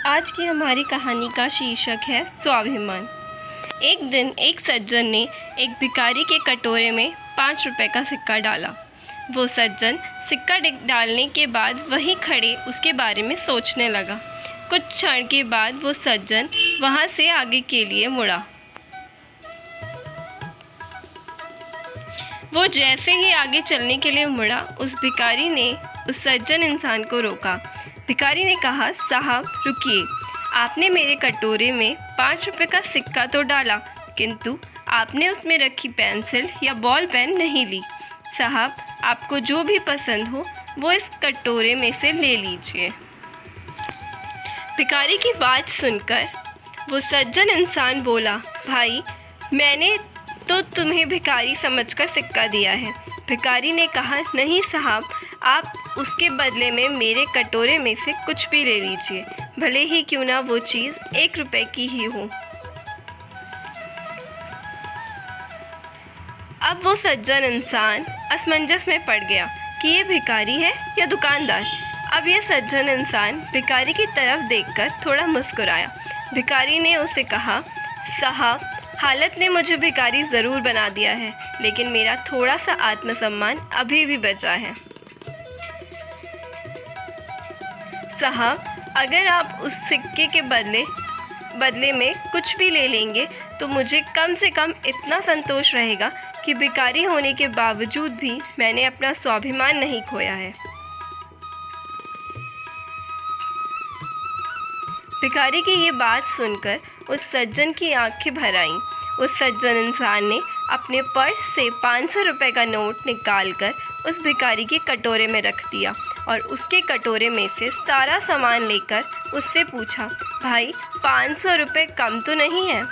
आज की हमारी कहानी का शीर्षक है स्वाभिमान। एक दिन एक सज्जन ने एक भिखारी के कटोरे में 5 रुपए का सिक्का डाला। वो सज्जन सिक्का डालने के बाद वहीं खड़े उसके बारे में सोचने लगा। कुछ क्षण के बाद वो सज्जन वहाँ से आगे के लिए मुड़ा। वो जैसे ही आगे चलने के लिए मुड़ा, उस भिखारी ने उस सज्जन इंसान को रोका। भिखारी ने कहा, साहब रुकिए, आपने मेरे कटोरे में 5 रुपए का सिक्का तो डाला, किंतु आपने उसमें रखी पेंसिल या बॉल पेन नहीं ली। साहब, आपको जो भी पसंद हो वो इस कटोरे में से ले लीजिए। भिखारी की बात सुनकर वो सज्जन इंसान बोला, भाई मैंने तो तुम्हें भिखारी समझकर सिक्का दिया है। भिखारी ने कहा, नहीं साहब, आप उसके बदले में मेरे कटोरे में से कुछ भी ले लीजिए, भले ही क्यों ना वो चीज़ 1 रुपए की ही हो। अब वो सज्जन इंसान असमंजस में पड़ गया कि ये भिखारी है या दुकानदार। अब ये सज्जन इंसान भिखारी की तरफ देखकर थोड़ा मुस्कुराया। भिखारी ने उसे कहा, साहब, हालत ने मुझे भिखारी ज़रूर बना दिया है, लेकिन मेरा थोड़ा सा आत्मसम्मान अभी भी बचा है। साहब, अगर आप उस सिक्के के बदले में कुछ भी ले लेंगे तो मुझे कम से कम इतना संतोष रहेगा कि भिखारी होने के बावजूद भी मैंने अपना स्वाभिमान नहीं खोया है। भिखारी की ये बात सुनकर उस सज्जन की आंखें भर आईं। उस सज्जन इंसान ने अपने पर्स से 500 रुपये का नोट निकालकर उस भिखारी के कटोरे में रख दिया और उसके कटोरे में से सारा सामान लेकर उससे पूछा, भाई 500 रुपये कम तो नहीं है?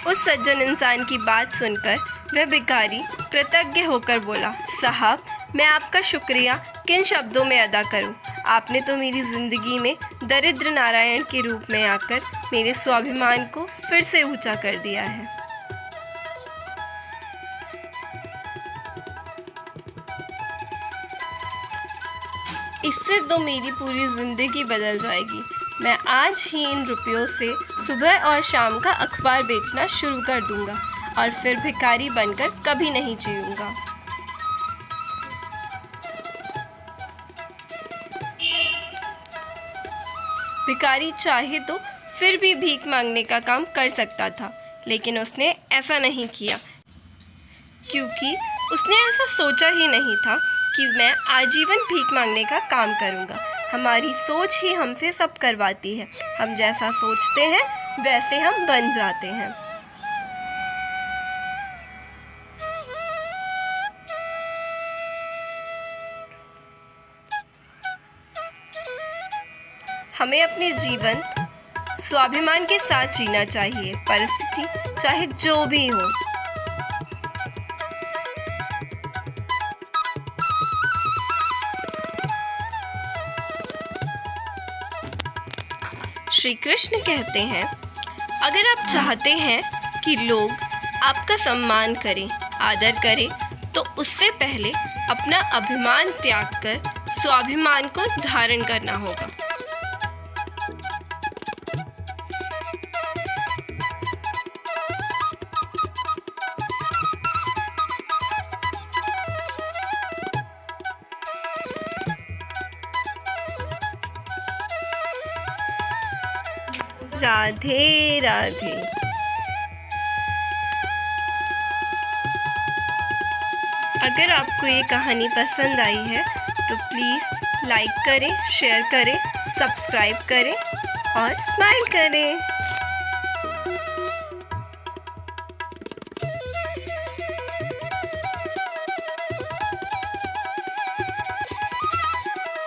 उस सज्जन इंसान की बात सुनकर वह भिखारी कृतज्ञ होकर बोला, साहब, मैं आपका शुक्रिया किन शब्दों में अदा करूं? आपने तो मेरी ज़िंदगी में दरिद्र नारायण के रूप में आकर मेरे स्वाभिमान को फिर से ऊंचा कर दिया है। इससे तो मेरी पूरी ज़िंदगी बदल जाएगी। मैं आज ही इन रुपयों से सुबह और शाम का अखबार बेचना शुरू कर दूंगा और फिर भिखारी बनकर कभी नहीं जीऊंगा। भिखारी चाहे तो फिर भी भीख मांगने का काम कर सकता था, लेकिन उसने ऐसा नहीं किया, क्योंकि उसने ऐसा सोचा ही नहीं था कि मैं आजीवन भीख मांगने का काम करूँगा। हमारी सोच ही हमसे सब करवाती है। हम जैसा सोचते हैं वैसे हम बन जाते हैं। हमें अपने जीवन स्वाभिमान के साथ जीना चाहिए, परिस्थिति चाहे जो भी हो। श्री कृष्ण कहते हैं, अगर आप चाहते हैं कि लोग आपका सम्मान करें, आदर करें, तो उससे पहले अपना अभिमान त्याग कर स्वाभिमान को धारण करना होगा। राधे राधे। अगर आपको ये कहानी पसंद आई है तो प्लीज़ लाइक करें, शेयर करें, सब्सक्राइब करें और स्माइल करें।